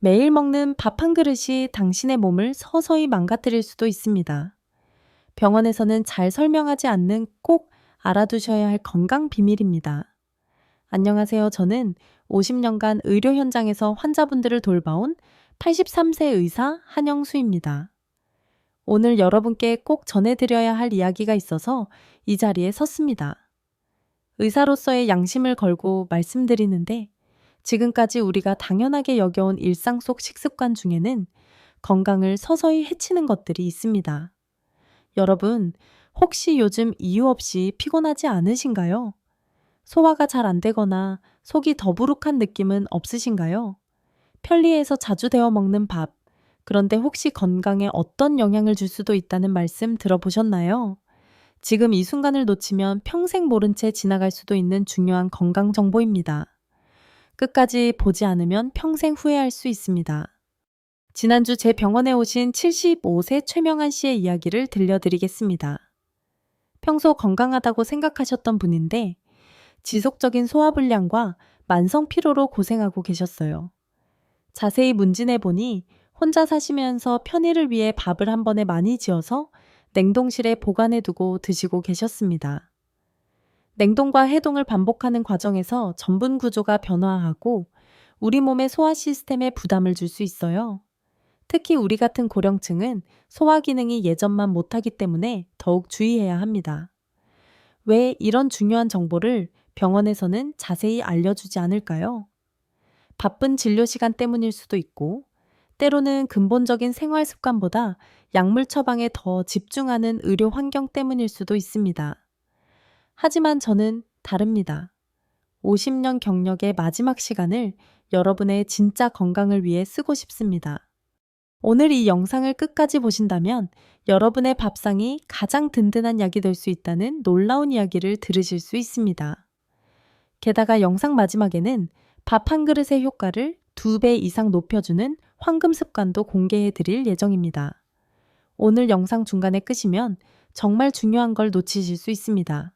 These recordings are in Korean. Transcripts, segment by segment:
매일 먹는 밥 한 그릇이 당신의 몸을 서서히 망가뜨릴 수도 있습니다. 병원에서는 잘 설명하지 않는 꼭 알아두셔야 할 건강 비밀입니다. 안녕하세요. 저는 50년간 의료 현장에서 환자분들을 돌봐온 83세 의사 한영수입니다. 오늘 여러분께 꼭 전해드려야 할 이야기가 있어서 이 자리에 섰습니다. 의사로서의 양심을 걸고 말씀드리는데 지금까지 우리가 당연하게 여겨온 일상 속 식습관 중에는 건강을 서서히 해치는 것들이 있습니다. 여러분, 혹시 요즘 이유 없이 피곤하지 않으신가요? 소화가 잘 안 되거나 속이 더부룩한 느낌은 없으신가요? 편리해서 자주 데워 먹는 밥, 그런데 혹시 건강에 어떤 영향을 줄 수도 있다는 말씀 들어보셨나요? 지금 이 순간을 놓치면 평생 모른 채 지나갈 수도 있는 중요한 건강 정보입니다. 끝까지 보지 않으면 평생 후회할 수 있습니다. 지난주 제 병원에 오신 75세 최명한 씨의 이야기를 들려드리겠습니다. 평소 건강하다고 생각하셨던 분인데 지속적인 소화불량과 만성 피로로 고생하고 계셨어요. 자세히 문진해 보니 혼자 사시면서 편의를 위해 밥을 한 번에 많이 지어서 냉동실에 보관해 두고 드시고 계셨습니다. 냉동과 해동을 반복하는 과정에서 전분 구조가 변화하고 우리 몸의 소화 시스템에 부담을 줄 수 있어요. 특히 우리 같은 고령층은 소화 기능이 예전만 못하기 때문에 더욱 주의해야 합니다. 왜 이런 중요한 정보를 병원에서는 자세히 알려주지 않을까요? 바쁜 진료 시간 때문일 수도 있고, 때로는 근본적인 생활 습관보다 약물 처방에 더 집중하는 의료 환경 때문일 수도 있습니다. 하지만 저는 다릅니다. 50년 경력의 마지막 시간을 여러분의 진짜 건강을 위해 쓰고 싶습니다. 오늘 이 영상을 끝까지 보신다면 여러분의 밥상이 가장 든든한 약이 될 수 있다는 놀라운 이야기를 들으실 수 있습니다. 게다가 영상 마지막에는 밥 한 그릇의 효과를 2배 이상 높여주는 황금 습관도 공개해 드릴 예정입니다. 오늘 영상 중간에 끄시면 정말 중요한 걸 놓치실 수 있습니다.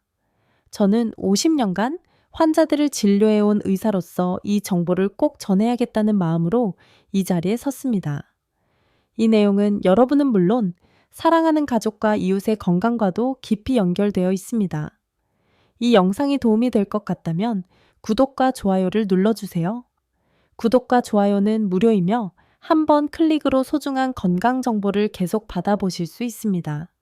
저는 50년간 환자들을 진료해온 의사로서 이 정보를 꼭 전해야겠다는 마음으로 이 자리에 섰습니다. 이 내용은 여러분은 물론 사랑하는 가족과 이웃의 건강과도 깊이 연결되어 있습니다. 이 영상이 도움이 될 것 같다면 구독과 좋아요를 눌러주세요. 구독과 좋아요는 무료이며 한 번 클릭으로 소중한 건강 정보를 계속 받아보실 수 있습니다.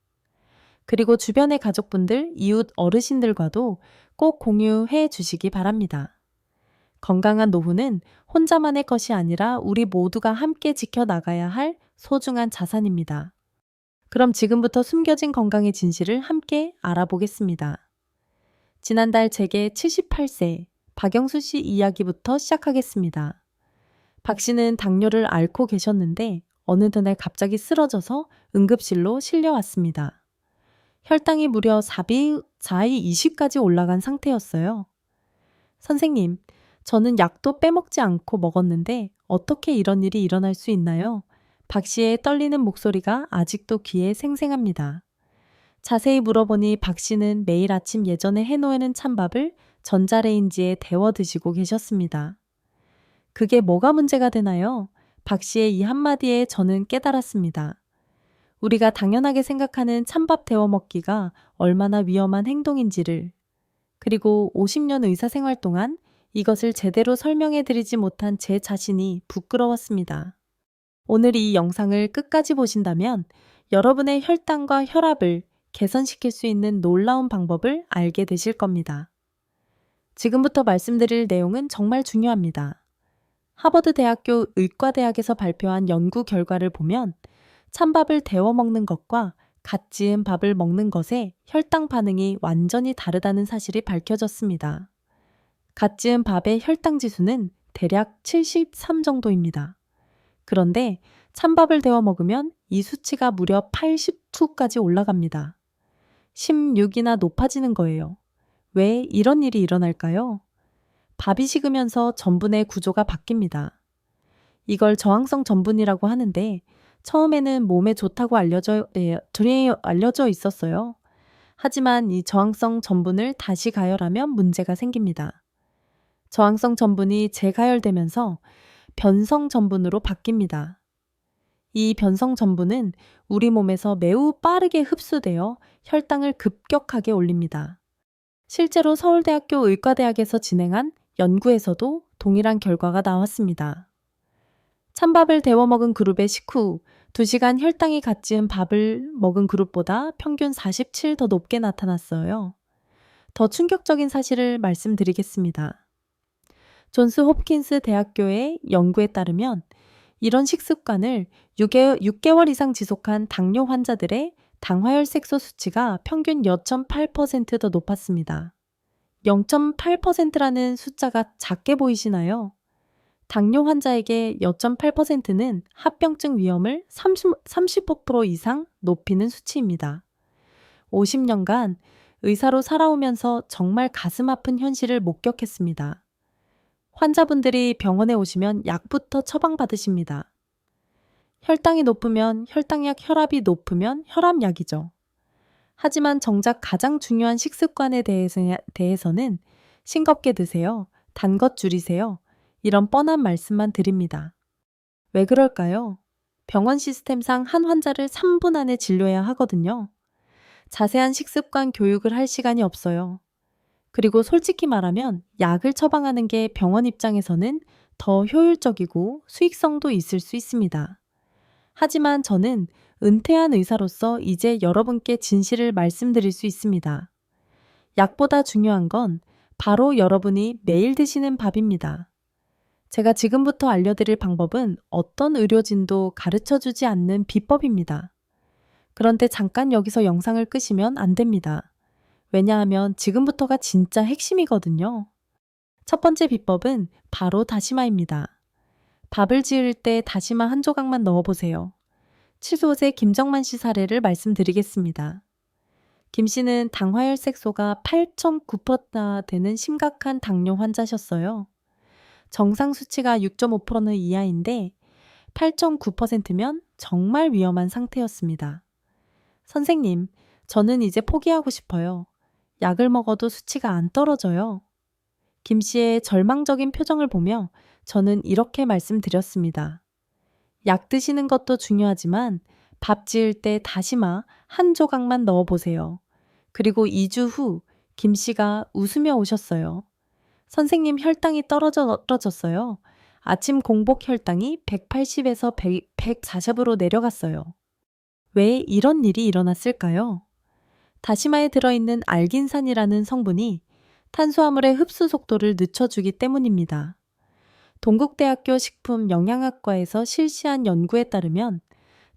그리고 주변의 가족분들, 이웃 어르신들과도 꼭 공유해 주시기 바랍니다. 건강한 노후는 혼자만의 것이 아니라 우리 모두가 함께 지켜나가야 할 소중한 자산입니다. 그럼 지금부터 숨겨진 건강의 진실을 함께 알아보겠습니다. 지난달 제게 78세 박영수 씨 이야기부터 시작하겠습니다. 박 씨는 당뇨를 앓고 계셨는데 어느 날 갑자기 쓰러져서 응급실로 실려왔습니다. 혈당이 무려 4위20까지 올라간 상태였어요. 선생님, 저는 약도 빼먹지 않고 먹었는데 어떻게 이런 일이 일어날 수 있나요? 박 씨의 떨리는 목소리가 아직도 귀에 생생합니다. 자세히 물어보니 박 씨는 매일 아침 예전에 해놓은 찬밥을 전자레인지에 데워 드시고 계셨습니다. 그게 뭐가 문제가 되나요? 박 씨의 이 한마디에 저는 깨달았습니다. 우리가 당연하게 생각하는 찬밥 데워 먹기가 얼마나 위험한 행동인지를, 그리고 50년 의사 생활 동안 이것을 제대로 설명해 드리지 못한 제 자신이 부끄러웠습니다. 오늘 이 영상을 끝까지 보신다면 여러분의 혈당과 혈압을 개선시킬 수 있는 놀라운 방법을 알게 되실 겁니다. 지금부터 말씀드릴 내용은 정말 중요합니다. 하버드 대학교 의과대학에서 발표한 연구 결과를 보면 찬밥을 데워 먹는 것과 갓 지은 밥을 먹는 것의 혈당 반응이 완전히 다르다는 사실이 밝혀졌습니다. 갓 지은 밥의 혈당 지수는 대략 73 정도입니다. 그런데 찬밥을 데워 먹으면 이 수치가 무려 89까지 올라갑니다. 16이나 높아지는 거예요. 왜 이런 일이 일어날까요? 밥이 식으면서 전분의 구조가 바뀝니다. 이걸 저항성 전분이라고 하는데 처음에는 몸에 좋다고 알려져 있었어요. 하지만 이 저항성 전분을 다시 가열하면 문제가 생깁니다. 저항성 전분이 재가열되면서 변성 전분으로 바뀝니다. 이 변성 전분은 우리 몸에서 매우 빠르게 흡수되어 혈당을 급격하게 올립니다. 실제로 서울대학교 의과대학에서 진행한 연구에서도 동일한 결과가 나왔습니다. 찬밥을 데워 먹은 그룹의 식후 2시간 혈당이 같은 밥을 먹은 그룹보다 평균 47 더 높게 나타났어요. 더 충격적인 사실을 말씀드리겠습니다. 존스 홉킨스 대학교의 연구에 따르면 이런 식습관을 6개월 이상 지속한 당뇨 환자들의 당화혈색소 수치가 평균 0.8% 더 높았습니다. 0.8%라는 숫자가 작게 보이시나요? 당뇨 환자에게 0.8%는 합병증 위험을 30% 이상 높이는 수치입니다. 50년간 의사로 살아오면서 정말 가슴 아픈 현실을 목격했습니다. 환자분들이 병원에 오시면 약부터 처방받으십니다. 혈당이 높으면 혈당약, 혈압이 높으면 혈압약이죠. 하지만 정작 가장 중요한 식습관에 대해서는 싱겁게 드세요, 단 것 줄이세요, 이런 뻔한 말씀만 드립니다. 왜 그럴까요? 병원 시스템상 한 환자를 3분 안에 진료해야 하거든요. 자세한 식습관 교육을 할 시간이 없어요. 그리고 솔직히 말하면 약을 처방하는 게 병원 입장에서는 더 효율적이고 수익성도 있을 수 있습니다. 하지만 저는 은퇴한 의사로서 이제 여러분께 진실을 말씀드릴 수 있습니다. 약보다 중요한 건 바로 여러분이 매일 드시는 밥입니다. 제가 지금부터 알려드릴 방법은 어떤 의료진도 가르쳐주지 않는 비법입니다. 그런데 잠깐 여기서 영상을 끄시면 안 됩니다. 왜냐하면 지금부터가 진짜 핵심이거든요. 첫 번째 비법은 바로 다시마입니다. 밥을 지을 때 다시마 한 조각만 넣어보세요. 7곳의 김정만 씨 사례를 말씀드리겠습니다. 김 씨는 당화혈색소가 8.9% 되는 심각한 당뇨 환자셨어요. 정상 수치가 6.5% 이하인데 8.9%면 정말 위험한 상태였습니다. 선생님, 저는 이제 포기하고 싶어요. 약을 먹어도 수치가 안 떨어져요. 김 씨의 절망적인 표정을 보며 저는 이렇게 말씀드렸습니다. 약 드시는 것도 중요하지만 밥 지을 때 다시마 한 조각만 넣어보세요. 그리고 2주 후 김 씨가 웃으며 오셨어요. 선생님, 혈당이 떨어졌어요. 아침 공복 혈당이 180에서 140으로 내려갔어요. 왜 이런 일이 일어났을까요? 다시마에 들어있는 알긴산이라는 성분이 탄수화물의 흡수 속도를 늦춰주기 때문입니다. 동국대학교 식품영양학과에서 실시한 연구에 따르면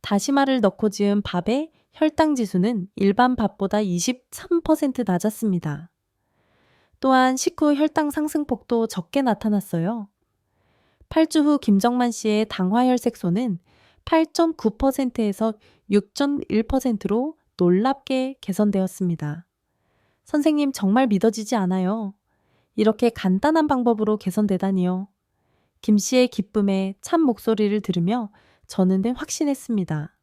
다시마를 넣고 지은 밥의 혈당 지수는 일반 밥보다 23% 낮았습니다. 또한 식후 혈당 상승폭도 적게 나타났어요. 8주 후 김정만 씨의 당화혈색소는 8.9%에서 6.1%로 놀랍게 개선되었습니다. 선생님, 정말 믿어지지 않아요. 이렇게 간단한 방법으로 개선되다니요. 김 씨의 기쁨에 참 목소리를 들으며 저는 확신했습니다.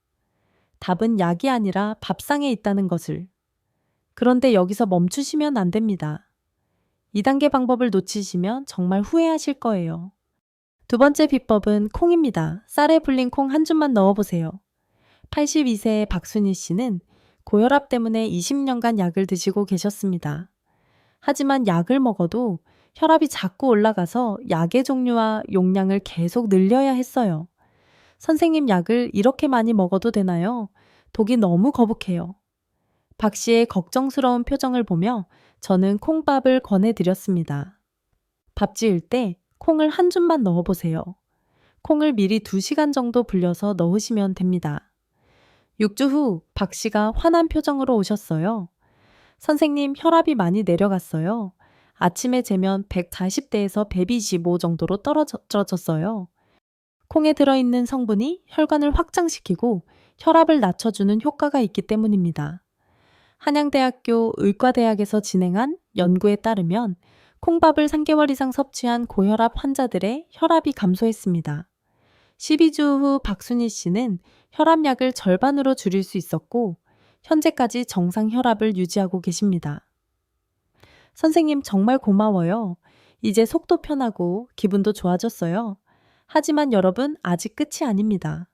답은 약이 아니라 밥상에 있다는 것을. 그런데 여기서 멈추시면 안 됩니다. 2단계 방법을 놓치시면 정말 후회하실 거예요. 두 번째 비법은 콩입니다. 쌀에 불린 콩 한 줌만 넣어보세요. 82세의 박순희 씨는 고혈압 때문에 20년간 약을 드시고 계셨습니다. 하지만 약을 먹어도 혈압이 자꾸 올라가서 약의 종류와 용량을 계속 늘려야 했어요. 선생님, 약을 이렇게 많이 먹어도 되나요? 독이 너무 거북해요. 박 씨의 걱정스러운 표정을 보며 저는 콩밥을 권해드렸습니다. 밥 지을 때 콩을 한 줌만 넣어보세요. 콩을 미리 2시간 정도 불려서 넣으시면 됩니다. 6주 후 박 씨가 환한 표정으로 오셨어요. 선생님, 혈압이 많이 내려갔어요. 아침에 재면 140대에서 125 정도로 떨어졌어요. 콩에 들어있는 성분이 혈관을 확장시키고 혈압을 낮춰주는 효과가 있기 때문입니다. 한양대학교 의과대학에서 진행한 연구에 따르면 콩밥을 3개월 이상 섭취한 고혈압 환자들의 혈압이 감소했습니다. 12주 후 박순희 씨는 혈압약을 절반으로 줄일 수 있었고 현재까지 정상 혈압을 유지하고 계십니다. 선생님, 정말 고마워요. 이제 속도 편하고 기분도 좋아졌어요. 하지만 여러분, 아직 끝이 아닙니다.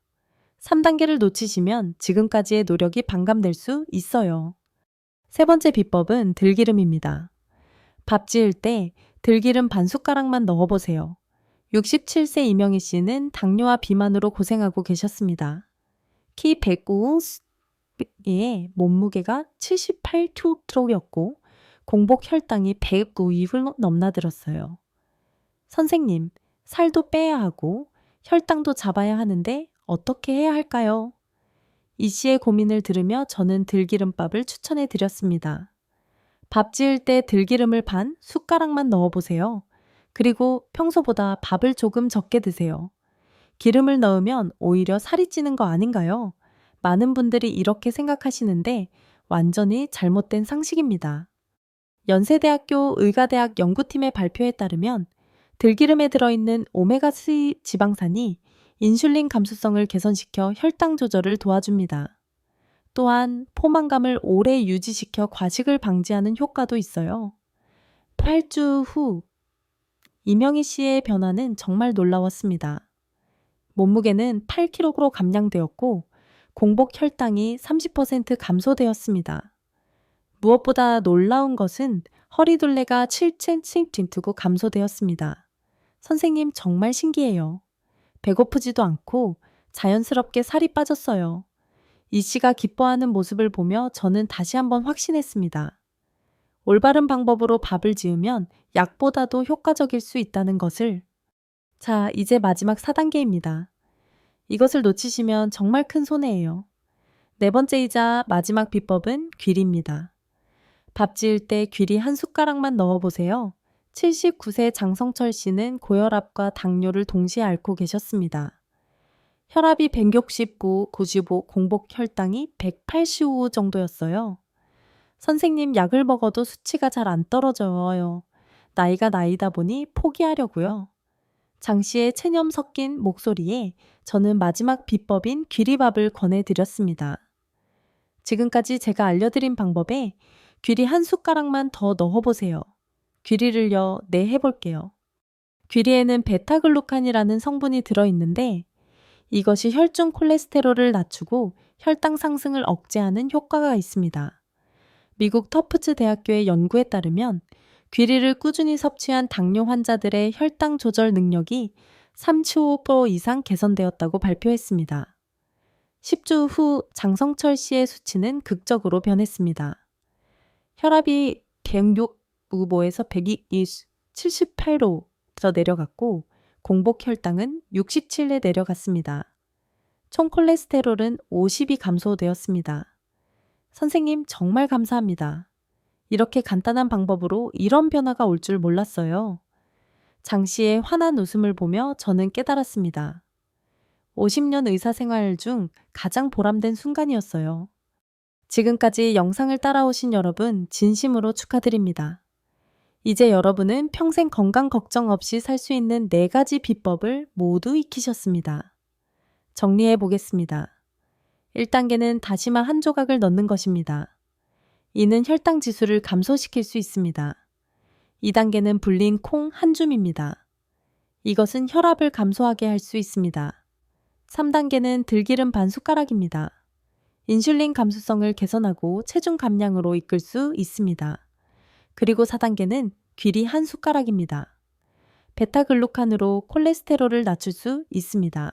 3단계를 놓치시면 지금까지의 노력이 반감될 수 있어요. 세 번째 비법은 들기름입니다. 밥 지을 때 들기름 반 숟가락만 넣어보세요. 67세 이명희 씨는 당뇨와 비만으로 고생하고 계셨습니다. 키 109에 몸무게가 78kg였고 공복 혈당이 109을 넘나들었어요. 선생님, 살도 빼야 하고 혈당도 잡아야 하는데 어떻게 해야 할까요? 이 씨의 고민을 들으며 저는 들기름밥을 추천해 드렸습니다. 밥 지을 때 들기름을 반 숟가락만 넣어보세요. 그리고 평소보다 밥을 조금 적게 드세요. 기름을 넣으면 오히려 살이 찌는 거 아닌가요? 많은 분들이 이렇게 생각하시는데 완전히 잘못된 상식입니다. 연세대학교 의과대학 연구팀의 발표에 따르면 들기름에 들어있는 오메가3 지방산이 인슐린 감수성을 개선시켜 혈당 조절을 도와줍니다. 또한 포만감을 오래 유지시켜 과식을 방지하는 효과도 있어요. 8주 후 이명희 씨의 변화는 정말 놀라웠습니다. 몸무게는 8kg 감량되었고 공복 혈당이 30% 감소되었습니다. 무엇보다 놀라운 것은 허리둘레가 7cm 감소되었습니다. 선생님, 정말 신기해요. 배고프지도 않고 자연스럽게 살이 빠졌어요. 이 씨가 기뻐하는 모습을 보며 저는 다시 한번 확신했습니다. 올바른 방법으로 밥을 지으면 약보다도 효과적일 수 있다는 것을. 자, 이제 마지막 4단계입니다. 이것을 놓치시면 정말 큰 손해예요. 네 번째이자 마지막 비법은 귀리입니다. 밥 지을 때 귀리 한 숟가락만 넣어보세요. 79세 장성철 씨는 고혈압과 당뇨를 동시에 앓고 계셨습니다. 혈압이 169, 95, 공복 혈당이 185 정도였어요. 선생님, 약을 먹어도 수치가 잘 안 떨어져요. 나이가 나이다 보니 포기하려고요. 장 씨의 체념 섞인 목소리에 저는 마지막 비법인 귀리밥을 권해드렸습니다. 지금까지 제가 알려드린 방법에 귀리 한 숟가락만 더 넣어보세요. 귀리를요, 네, 해볼게요. 귀리에는 베타글루칸이라는 성분이 들어있는데 이것이 혈중 콜레스테롤을 낮추고 혈당 상승을 억제하는 효과가 있습니다. 미국 터프츠 대학교의 연구에 따르면 귀리를 꾸준히 섭취한 당뇨 환자들의 혈당 조절 능력이 35% 이상 개선되었다고 발표했습니다. 10주 후 장성철 씨의 수치는 극적으로 변했습니다. 혈압이 106에서 78로 내려갔고 공복 혈당은 67에 내려갔습니다. 총 콜레스테롤은 50이 감소되었습니다. 선생님, 정말 감사합니다. 이렇게 간단한 방법으로 이런 변화가 올 줄 몰랐어요. 장 씨의 환한 웃음을 보며 저는 깨달았습니다. 50년 의사 생활 중 가장 보람된 순간이었어요. 지금까지 영상을 따라오신 여러분, 진심으로 축하드립니다. 이제 여러분은 평생 건강 걱정 없이 살 수 있는 4가지 비법을 모두 익히셨습니다. 정리해 보겠습니다. 1단계는 다시마 한 조각을 넣는 것입니다. 이는 혈당 지수를 감소시킬 수 있습니다. 2단계는 불린 콩 한 줌입니다. 이것은 혈압을 감소하게 할 수 있습니다. 3단계는 들기름 반 숟가락입니다. 인슐린 감수성을 개선하고 체중 감량으로 이끌 수 있습니다. 그리고 4단계는 귀리 한 숟가락입니다. 베타글루칸으로 콜레스테롤을 낮출 수 있습니다.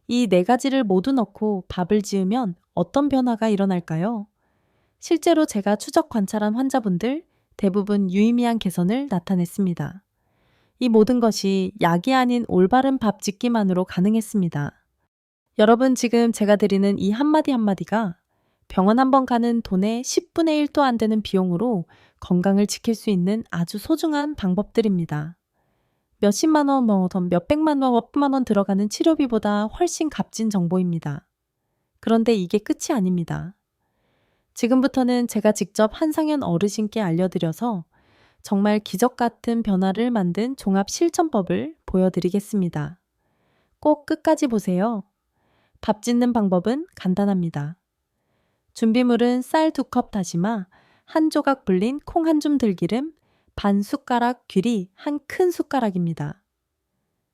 이 4가지를 모두 넣고 밥을 지으면 어떤 변화가 일어날까요? 실제로 제가 추적 관찰한 환자분들 대부분 유의미한 개선을 나타냈습니다. 이 모든 것이 약이 아닌 올바른 밥 짓기만으로 가능했습니다. 여러분, 지금 제가 드리는 이 한마디 한마디가 병원 한번 가는 돈의 10분의 1도 안 되는 비용으로 건강을 지킬 수 있는 아주 소중한 방법들입니다. 몇십만 원, 몇백만 원, 몇백만 원 들어가는 치료비보다 훨씬 값진 정보입니다. 그런데 이게 끝이 아닙니다. 지금부터는 제가 직접 한상현 어르신께 알려드려서 정말 기적 같은 변화를 만든 종합 실천법을 보여드리겠습니다. 꼭 끝까지 보세요. 밥 짓는 방법은 간단합니다. 준비물은 쌀 2컵 다시마, 한 조각 불린 콩 한 줌 들기름, 반 숟가락 귀리 한 큰 숟가락입니다.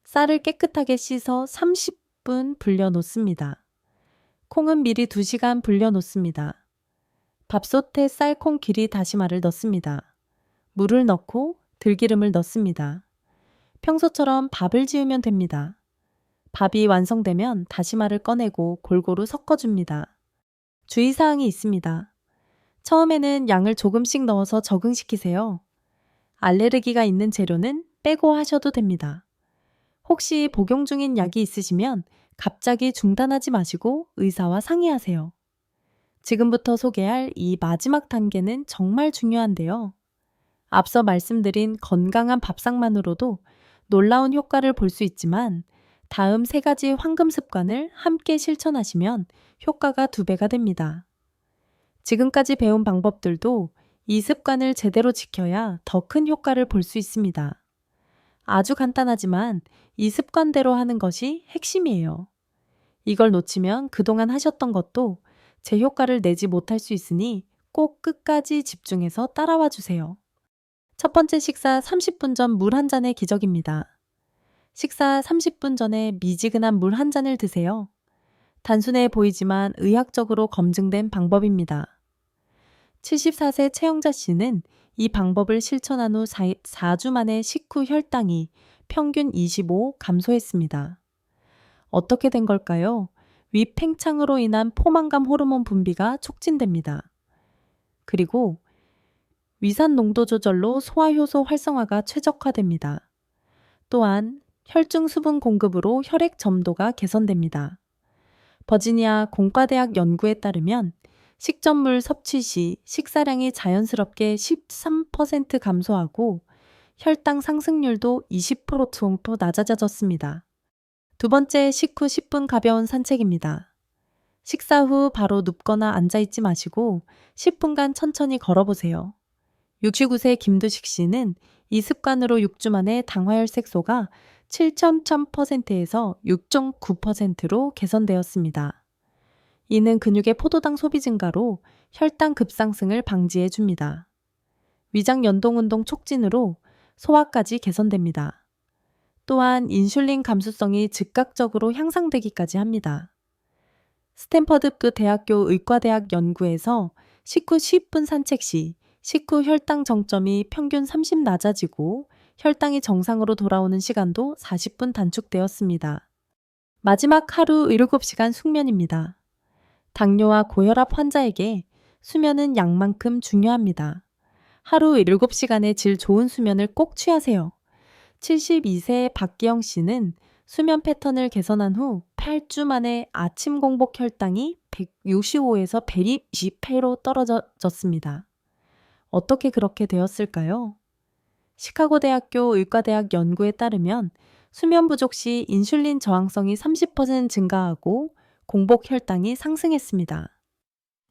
쌀을 깨끗하게 씻어 30분 불려 놓습니다. 콩은 미리 2시간 불려 놓습니다. 밥솥에 쌀, 콩, 기리, 다시마를 넣습니다. 물을 넣고 들기름을 넣습니다. 평소처럼 밥을 지으면 됩니다. 밥이 완성되면 다시마를 꺼내고 골고루 섞어줍니다. 주의사항이 있습니다. 처음에는 양을 조금씩 넣어서 적응시키세요. 알레르기가 있는 재료는 빼고 하셔도 됩니다. 혹시 복용 중인 약이 있으시면 갑자기 중단하지 마시고 의사와 상의하세요. 지금부터 소개할 이 마지막 단계는 정말 중요한데요. 앞서 말씀드린 건강한 밥상만으로도 놀라운 효과를 볼 수 있지만 다음 3가지 황금 습관을 함께 실천하시면 효과가 2배가 됩니다. 지금까지 배운 방법들도 이 습관을 제대로 지켜야 더 큰 효과를 볼 수 있습니다. 아주 간단하지만 이 습관대로 하는 것이 핵심이에요. 이걸 놓치면 그동안 하셨던 것도 제 효과를 내지 못할 수 있으니 꼭 끝까지 집중해서 따라와 주세요. 첫 번째 식사 30분 전 물 한 잔의 기적입니다. 식사 30분 전에 미지근한 물 한 잔을 드세요. 단순해 보이지만 의학적으로 검증된 방법입니다. 74세 최영자 씨는 이 방법을 실천한 후 4주 만에 식후 혈당이 평균 25 감소했습니다. 어떻게 된 걸까요? 위 팽창으로 인한 포만감 호르몬 분비가 촉진됩니다. 그리고 위산 농도 조절로 소화효소 활성화가 최적화됩니다. 또한 혈중 수분 공급으로 혈액 점도가 개선됩니다. 버지니아 공과대학 연구에 따르면 식전물 섭취 시 식사량이 자연스럽게 13% 감소하고 혈당 상승률도 20% 정도 낮아졌습니다. 두 번째, 식후 10분 가벼운 산책입니다. 식사 후 바로 눕거나 앉아있지 마시고 10분간 천천히 걸어보세요. 69세 김두식 씨는 이 습관으로 6주 만에 당화혈색소가 7,000%에서 6.9%로 개선되었습니다. 이는 근육의 포도당 소비 증가로 혈당 급상승을 방지해 줍니다. 위장 연동운동 촉진으로 소화까지 개선됩니다. 또한 인슐린 감수성이 즉각적으로 향상되기까지 합니다. 스탠퍼드 대학교 의과대학 연구에서 식후 10분 산책 시 식후 혈당 정점이 평균 30 낮아지고 혈당이 정상으로 돌아오는 시간도 40분 단축되었습니다. 마지막 하루 7시간 숙면입니다. 당뇨와 고혈압 환자에게 수면은 약만큼 중요합니다. 하루 7시간의 질 좋은 수면을 꼭 취하세요. 72세 박기영 씨는 수면 패턴을 개선한 후 8주 만에 아침 공복 혈당이 165에서 128로 떨어졌습니다. 어떻게 그렇게 되었을까요? 시카고 대학교 의과대학 연구에 따르면 수면 부족 시 인슐린 저항성이 30% 증가하고 공복 혈당이 상승했습니다.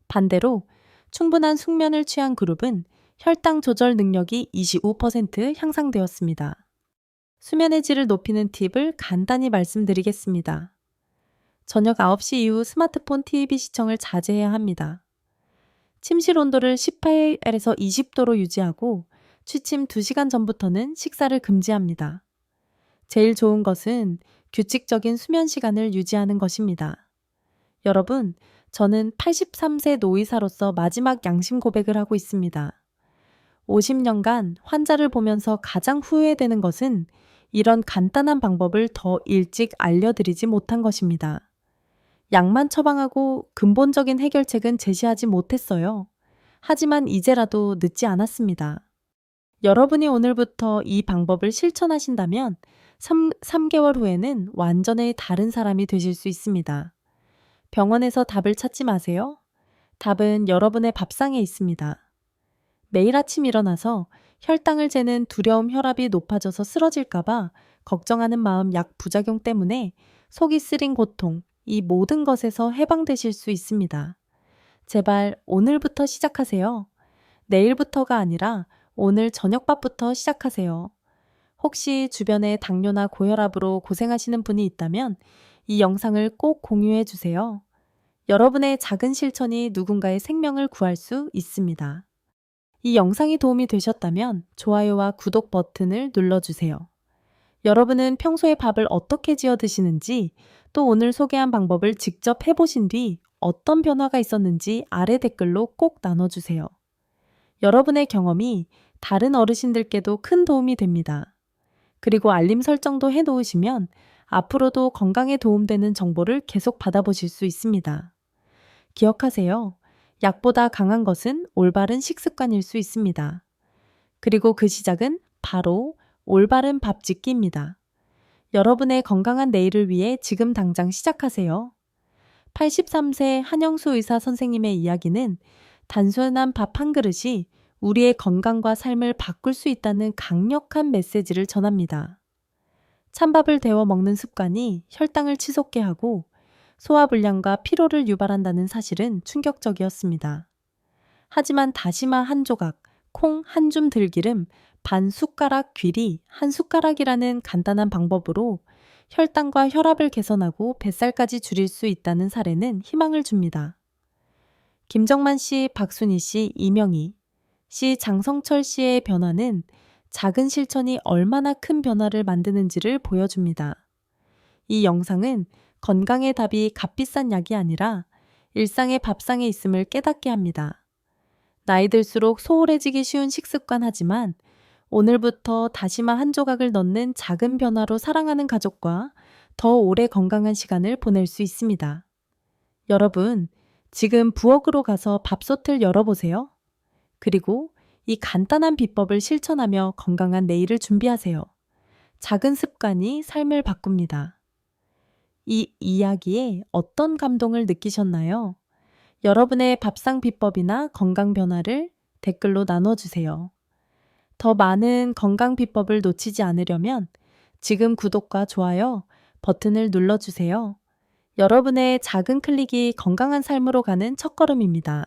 반대로 충분한 숙면을 취한 그룹은 혈당 조절 능력이 25% 향상되었습니다. 수면의 질을 높이는 팁을 간단히 말씀드리겠습니다. 저녁 9시 이후 스마트폰 TV 시청을 자제해야 합니다. 침실 온도를 18에서 20도로 유지하고 취침 2시간 전부터는 식사를 금지합니다. 제일 좋은 것은 규칙적인 수면 시간을 유지하는 것입니다. 여러분, 저는 83세 노의사로서 마지막 양심 고백을 하고 있습니다. 50년간 환자를 보면서 가장 후회되는 것은 이런 간단한 방법을 더 일찍 알려드리지 못한 것입니다. 약만 처방하고 근본적인 해결책은 제시하지 못했어요. 하지만 이제라도 늦지 않았습니다. 여러분이 오늘부터 이 방법을 실천하신다면 3개월 후에는 완전히 다른 사람이 되실 수 있습니다. 병원에서 답을 찾지 마세요. 답은 여러분의 밥상에 있습니다. 매일 아침 일어나서 혈당을 재는 두려움, 혈압이 높아져서 쓰러질까봐 걱정하는 마음, 약 부작용 때문에 속이 쓰린 고통, 이 모든 것에서 해방되실 수 있습니다. 제발 오늘부터 시작하세요. 내일부터가 아니라 오늘 저녁밥부터 시작하세요. 혹시 주변에 당뇨나 고혈압으로 고생하시는 분이 있다면 이 영상을 꼭 공유해 주세요. 여러분의 작은 실천이 누군가의 생명을 구할 수 있습니다. 이 영상이 도움이 되셨다면 좋아요와 구독 버튼을 눌러주세요. 여러분은 평소에 밥을 어떻게 지어 드시는지, 또 오늘 소개한 방법을 직접 해보신 뒤 어떤 변화가 있었는지 아래 댓글로 꼭 나눠주세요. 여러분의 경험이 다른 어르신들께도 큰 도움이 됩니다. 그리고 알림 설정도 해놓으시면 앞으로도 건강에 도움되는 정보를 계속 받아보실 수 있습니다. 기억하세요. 약보다 강한 것은 올바른 식습관일 수 있습니다. 그리고 그 시작은 바로 올바른 밥 짓기입니다. 여러분의 건강한 내일을 위해 지금 당장 시작하세요. 83세 한영수 의사 선생님의 이야기는 단순한 밥 한 그릇이 우리의 건강과 삶을 바꿀 수 있다는 강력한 메시지를 전합니다. 찬밥을 데워 먹는 습관이 혈당을 치솟게 하고 소화불량과 피로를 유발한다는 사실은 충격적이었습니다. 하지만 다시마 한 조각, 콩 한 줌 들기름, 반 숟가락 귀리, 한 숟가락이라는 간단한 방법으로 혈당과 혈압을 개선하고 뱃살까지 줄일 수 있다는 사례는 희망을 줍니다. 김정만 씨, 박순희 씨, 이명희 씨, 장성철 씨의 변화는 작은 실천이 얼마나 큰 변화를 만드는지를 보여줍니다. 이 영상은 건강의 답이 값비싼 약이 아니라 일상의 밥상에 있음을 깨닫게 합니다. 나이 들수록 소홀해지기 쉬운 식습관 하지만 오늘부터 다시마 한 조각을 넣는 작은 변화로 사랑하는 가족과 더 오래 건강한 시간을 보낼 수 있습니다. 여러분, 지금 부엌으로 가서 밥솥을 열어보세요. 그리고 이 간단한 비법을 실천하며 건강한 내일을 준비하세요. 작은 습관이 삶을 바꿉니다. 이 이야기에 어떤 감동을 느끼셨나요? 여러분의 밥상 비법이나 건강 변화를 댓글로 나눠주세요. 더 많은 건강 비법을 놓치지 않으려면 지금 구독과 좋아요 버튼을 눌러주세요. 여러분의 작은 클릭이 건강한 삶으로 가는 첫걸음입니다.